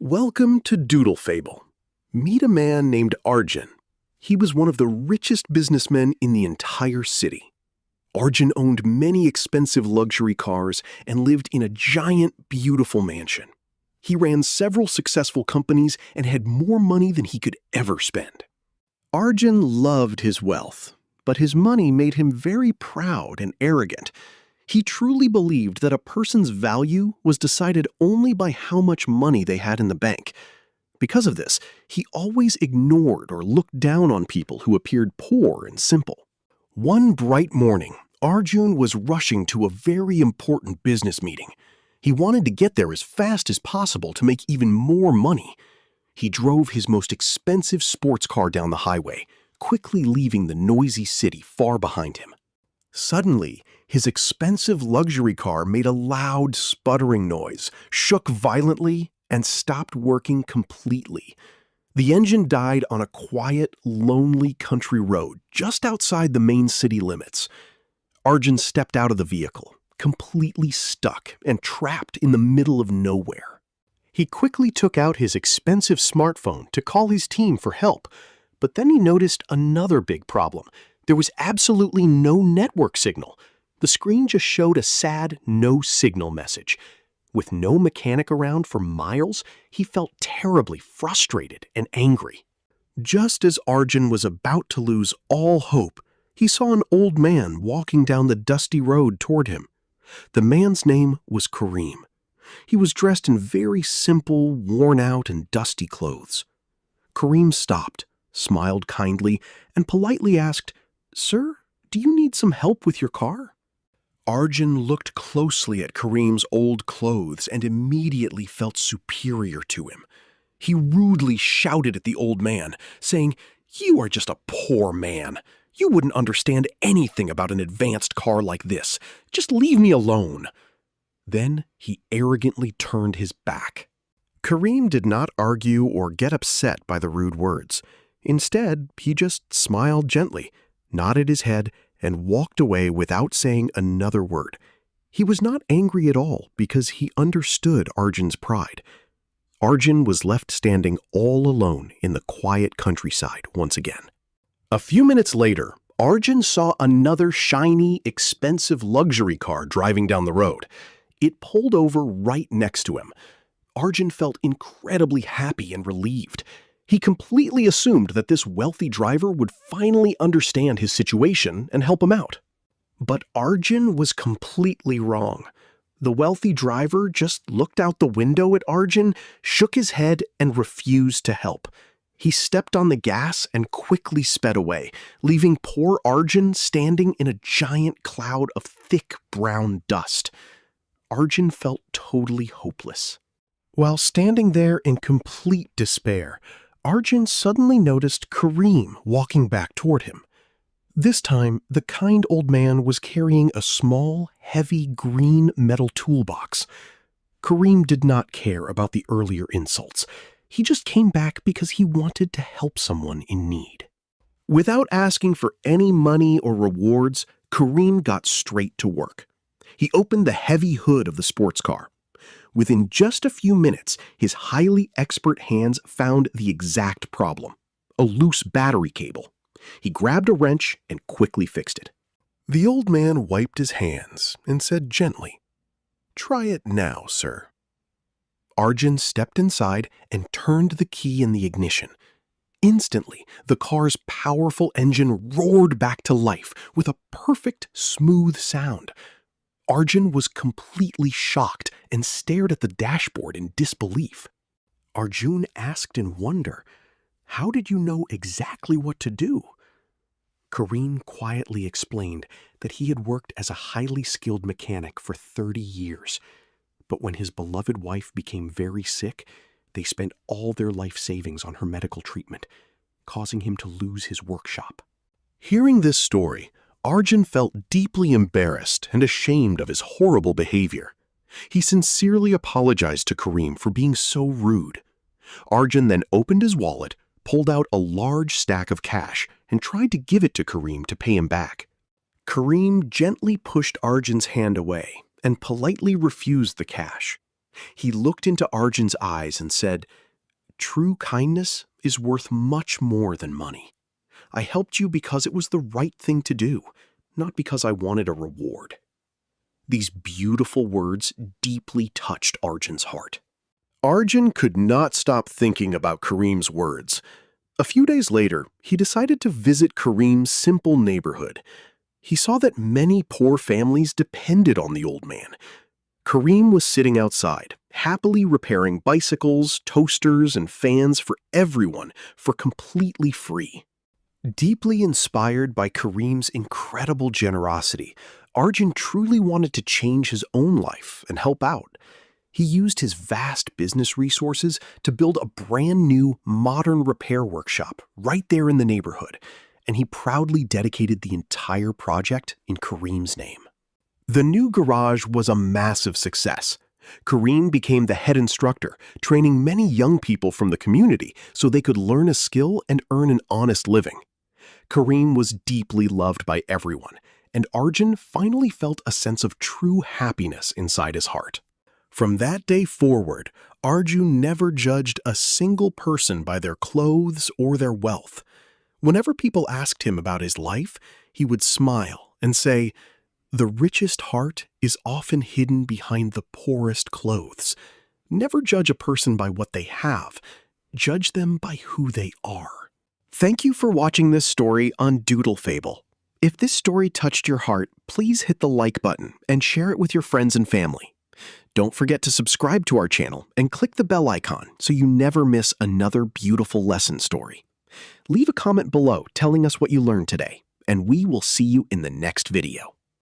Welcome to Doodle Fable. Meet a man named Arjun. He was one of the richest businessmen in the entire city. Arjun owned many expensive luxury cars and lived in a giant, beautiful mansion. He ran several successful companies and had more money than he could ever spend. Arjun loved his wealth, but his money made him very proud and arrogant. He truly believed that a person's value was decided only by how much money they had in the bank. Because of this, he always ignored or looked down on people who appeared poor and simple. One bright morning, Arjun was rushing to a very important business meeting. He wanted to get there as fast as possible to make even more money. He drove his most expensive sports car down the highway, quickly leaving the noisy city far behind him. Suddenly, his expensive luxury car made a loud, sputtering noise, shook violently, and stopped working completely. The engine died on a quiet, lonely country road just outside the main city limits. Arjun stepped out of the vehicle, completely stuck and trapped in the middle of nowhere. He quickly took out his expensive smartphone to call his team for help, but then he noticed another big problem. There was absolutely no network signal. The screen just showed a sad no signal message. With no mechanic around for miles, he felt terribly frustrated and angry. Just as Arjun was about to lose all hope, he saw an old man walking down the dusty road toward him. The man's name was Kareem. He was dressed in very simple, worn-out, and dusty clothes. Kareem stopped, smiled kindly, and politely asked, "Sir, do you need some help with your car?" Arjun looked closely at Kareem's old clothes and immediately felt superior to him. He rudely shouted at the old man, saying, "You are just a poor man. You wouldn't understand anything about an advanced car like this. Just leave me alone." Then he arrogantly turned his back. Kareem did not argue or get upset by the rude words. Instead, he just smiled gently, nodded his head, and walked away without saying another word. He was not angry at all because he understood Arjun's pride. Arjun was left standing all alone in the quiet countryside once again. A few minutes later, Arjun saw another shiny, expensive luxury car driving down the road. It pulled over right next to him. Arjun felt incredibly happy and relieved. He completely assumed that this wealthy driver would finally understand his situation and help him out. But Arjun was completely wrong. The wealthy driver just looked out the window at Arjun, shook his head, and refused to help. He stepped on the gas and quickly sped away, leaving poor Arjun standing in a giant cloud of thick brown dust. Arjun felt totally hopeless. While standing there in complete despair, Arjun suddenly noticed Kareem walking back toward him. This time, the kind old man was carrying a small, heavy green metal toolbox. Kareem did not care about the earlier insults. He just came back because he wanted to help someone in need. Without asking for any money or rewards, Kareem got straight to work. He opened the heavy hood of the sports car. Within just a few minutes, his highly expert hands found the exact problem: a loose battery cable. He grabbed a wrench and quickly fixed it. The old man wiped his hands and said gently, "Try it now, sir." Arjun stepped inside and turned the key in the ignition. Instantly, the car's powerful engine roared back to life with a perfect, smooth sound. Arjun was completely shocked and stared at the dashboard in disbelief. Arjun asked in wonder, "How did you know exactly what to do?" Kareem quietly explained that he had worked as a highly skilled mechanic for 30 years. But when his beloved wife became very sick, they spent all their life savings on her medical treatment, causing him to lose his workshop. Hearing this story, Arjun felt deeply embarrassed and ashamed of his horrible behavior. He sincerely apologized to Kareem for being so rude. Arjun then opened his wallet, pulled out a large stack of cash, and tried to give it to Kareem to pay him back. Kareem gently pushed Arjun's hand away and politely refused the cash. He looked into Arjun's eyes and said, "True kindness is worth much more than money. I helped you because it was the right thing to do, not because I wanted a reward." These beautiful words deeply touched Arjun's heart. Arjun could not stop thinking about Kareem's words. A few days later, he decided to visit Kareem's simple neighborhood. He saw that many poor families depended on the old man. Kareem was sitting outside, happily repairing bicycles, toasters, and fans for everyone for completely free. Deeply inspired by Kareem's incredible generosity, Arjun truly wanted to change his own life and help out. He used his vast business resources to build a brand new, modern repair workshop right there in the neighborhood, and he proudly dedicated the entire project in Kareem's name. The new garage was a massive success. Kareem became the head instructor, training many young people from the community so they could learn a skill and earn an honest living. Kareem was deeply loved by everyone, and Arjun finally felt a sense of true happiness inside his heart. From that day forward, Arjun never judged a single person by their clothes or their wealth. Whenever people asked him about his life, he would smile and say, "The richest heart is often hidden behind the poorest clothes." Never judge a person by what they have. Judge them by who they are. Thank you for watching this story on Doodle Fable. If this story touched your heart, please hit the like button and share it with your friends and family. Don't forget to subscribe to our channel and click the bell icon so you never miss another beautiful lesson story. Leave a comment below telling us what you learned today, and we will see you in the next video.